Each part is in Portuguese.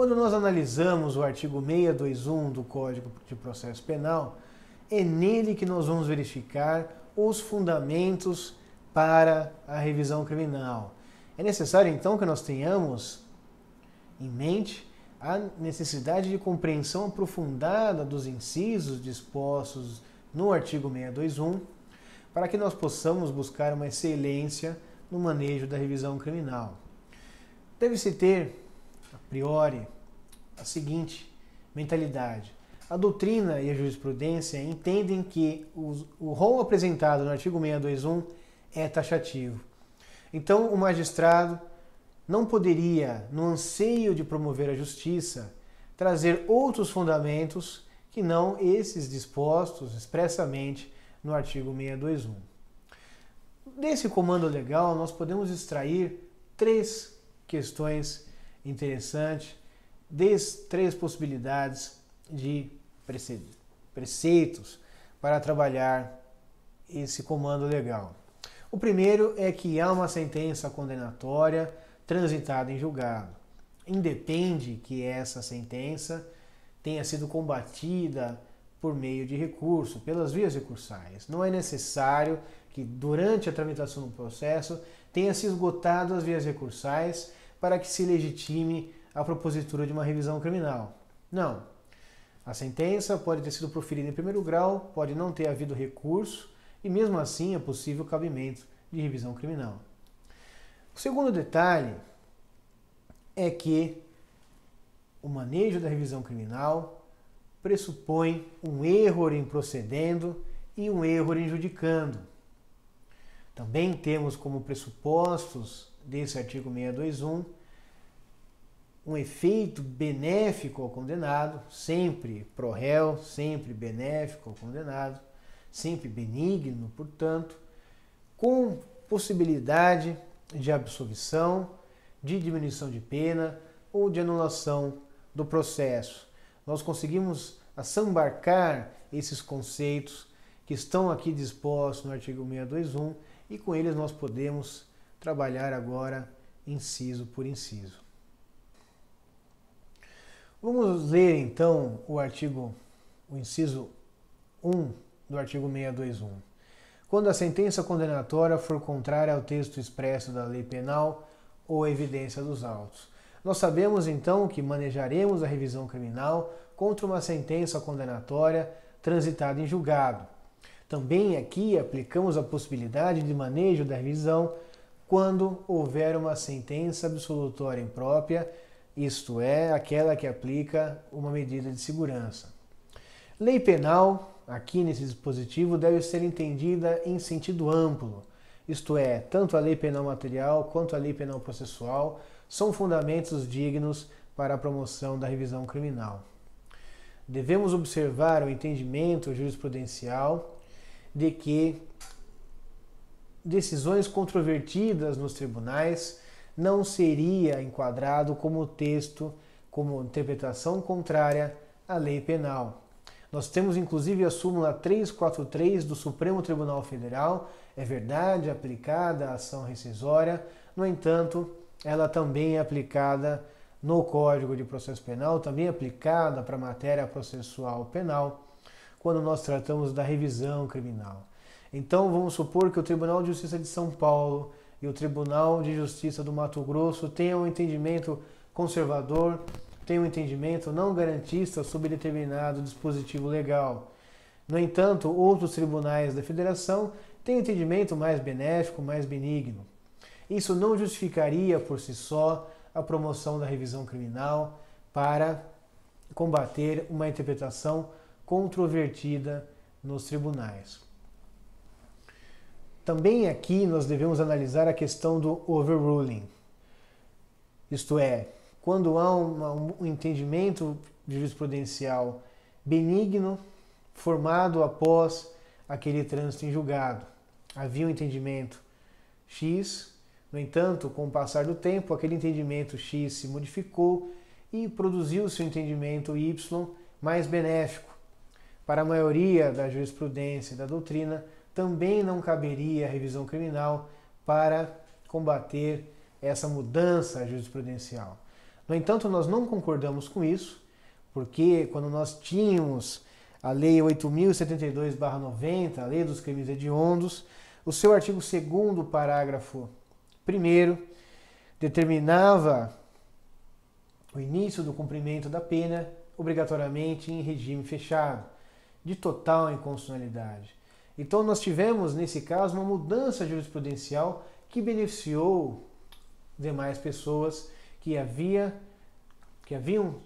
Quando nós analisamos o artigo 621 do Código de Processo Penal, é nele que nós vamos verificar os fundamentos para a revisão criminal. É necessário, então, que nós tenhamos em mente a necessidade de compreensão aprofundada dos incisos dispostos no artigo 621, para que nós possamos buscar uma excelência no manejo da revisão criminal. Deve-se ter, a priori, a seguinte mentalidade. A doutrina e a jurisprudência entendem que o rol apresentado no artigo 621 é taxativo. Então, o magistrado não poderia, no anseio de promover a justiça, trazer outros fundamentos que não esses dispostos expressamente no artigo 621. Desse comando legal, nós podemos extrair três questões interessantes, três possibilidades de preceitos para trabalhar esse comando legal. O primeiro é que há uma sentença condenatória transitada em julgado. Independe que essa sentença tenha sido combatida por meio de recurso, pelas vias recursais. Não é necessário que durante a tramitação do processo tenha se esgotado as vias recursais para que se legitime a propositura de uma revisão criminal. Não. A sentença pode ter sido proferida em primeiro grau, pode não ter havido recurso e mesmo assim é possível o cabimento de revisão criminal. O segundo detalhe é que o manejo da revisão criminal pressupõe um erro em procedendo e um erro em judicando. Também temos como pressupostos desse artigo 621 um efeito benéfico ao condenado, sempre pro réu, sempre benéfico ao condenado, sempre benigno, portanto, com possibilidade de absolvição, de diminuição de pena ou de anulação do processo. Nós conseguimos assambarcar esses conceitos que estão aqui dispostos no artigo 621 e com eles nós podemos trabalhar agora inciso por inciso. Vamos ler então o inciso 1 do artigo 621. Quando a sentença condenatória for contrária ao texto expresso da lei penal ou à evidência dos autos. Nós sabemos então que manejaremos a revisão criminal contra uma sentença condenatória transitada em julgado. Também aqui aplicamos a possibilidade de manejo da revisão quando houver uma sentença absolutória imprópria, isto é, aquela que aplica uma medida de segurança. Lei penal, aqui nesse dispositivo, deve ser entendida em sentido amplo, isto é, tanto a lei penal material quanto a lei penal processual são fundamentos dignos para a promoção da revisão criminal. Devemos observar o entendimento jurisprudencial de que decisões controvertidas nos tribunais não seria enquadrado como texto, como interpretação contrária à lei penal. Nós temos inclusive a súmula 343 do Supremo Tribunal Federal, é verdade, aplicada à ação rescisória, no entanto, ela também é aplicada no Código de Processo Penal, também é aplicada para a matéria processual penal, quando nós tratamos da revisão criminal. Então, vamos supor que o Tribunal de Justiça de São Paulo e o Tribunal de Justiça do Mato Grosso tenham um entendimento conservador, tenham um entendimento não garantista sobre determinado dispositivo legal. No entanto, outros tribunais da Federação têm um entendimento mais benéfico, mais benigno. Isso não justificaria por si só a promoção da revisão criminal para combater uma interpretação controvertida nos tribunais. Também aqui nós devemos analisar a questão do overruling, isto é, quando há um entendimento jurisprudencial benigno formado após aquele trânsito em julgado. Havia um entendimento X, no entanto, com o passar do tempo, aquele entendimento X se modificou e produziu-se um entendimento Y mais benéfico. Para a maioria da jurisprudência e da doutrina, também não caberia a revisão criminal para combater essa mudança jurisprudencial. No entanto, nós não concordamos com isso, porque quando nós tínhamos a Lei 8.072/90, a Lei dos Crimes Hediondos, o seu artigo 2º, parágrafo 1º, determinava o início do cumprimento da pena obrigatoriamente em regime fechado, de total inconstitucionalidade. Então nós tivemos, nesse caso, uma mudança jurisprudencial que beneficiou demais pessoas que haviam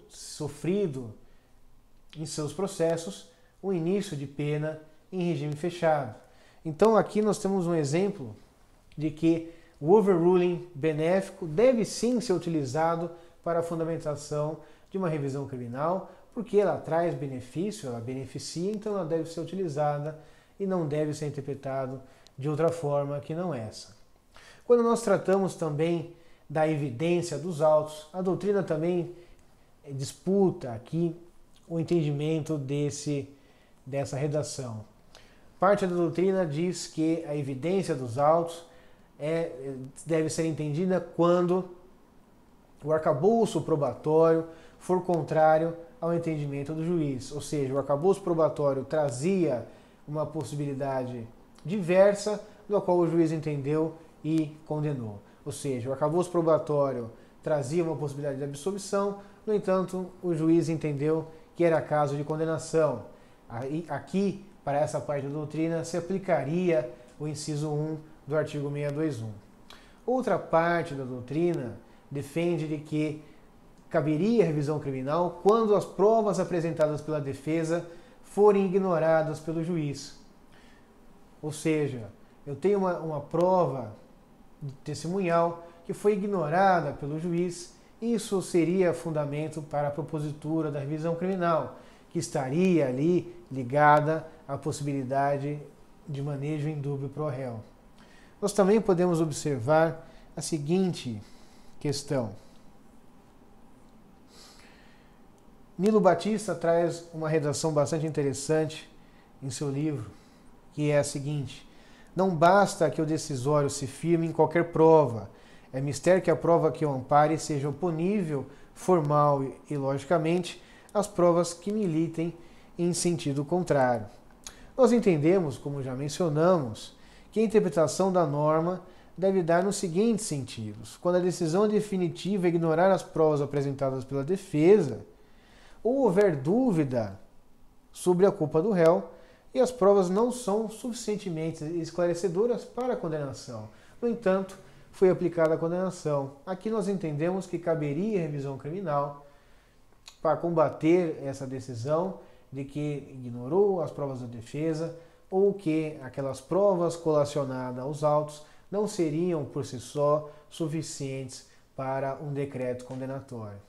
sofrido em seus processos o início de pena em regime fechado. Então aqui nós temos um exemplo de que o overruling benéfico deve sim ser utilizado para a fundamentação de uma revisão criminal, porque ela traz benefício, ela beneficia, então ela deve ser utilizada e não deve ser interpretado de outra forma que não essa. Quando nós tratamos também da evidência dos autos, a doutrina também disputa aqui o entendimento dessa redação. Parte da doutrina diz que a evidência dos autos deve ser entendida quando o arcabouço probatório for contrário ao entendimento do juiz, ou seja, o arcabouço probatório trazia uma possibilidade diversa do qual o juiz entendeu e condenou. Ou seja, o arcabouço probatório trazia uma possibilidade de absolvição, no entanto, o juiz entendeu que era caso de condenação. Aqui, para essa parte da doutrina, se aplicaria o inciso 1 do artigo 621. Outra parte da doutrina defende de que caberia revisão criminal quando as provas apresentadas pela defesa forem ignoradas pelo juiz. Ou seja, eu tenho uma prova testemunhal que foi ignorada pelo juiz, isso seria fundamento para a propositura da revisão criminal, que estaria ali ligada à possibilidade de manejo indúbio pro réu. Nós também podemos observar a seguinte questão. Nilo Batista traz uma redação bastante interessante em seu livro, que é a seguinte: não basta que o decisório se firme em qualquer prova, é mister que a prova que o ampare seja oponível, formal e logicamente, às provas que militem em sentido contrário. Nós entendemos, como já mencionamos, que a interpretação da norma deve dar nos seguintes sentidos: quando a decisão definitiva é ignorar as provas apresentadas pela defesa, ou houver dúvida sobre a culpa do réu e as provas não são suficientemente esclarecedoras para a condenação. No entanto, foi aplicada a condenação. Aqui nós entendemos que caberia revisão criminal para combater essa decisão de que ignorou as provas da defesa ou que aquelas provas colacionadas aos autos não seriam por si só suficientes para um decreto condenatório.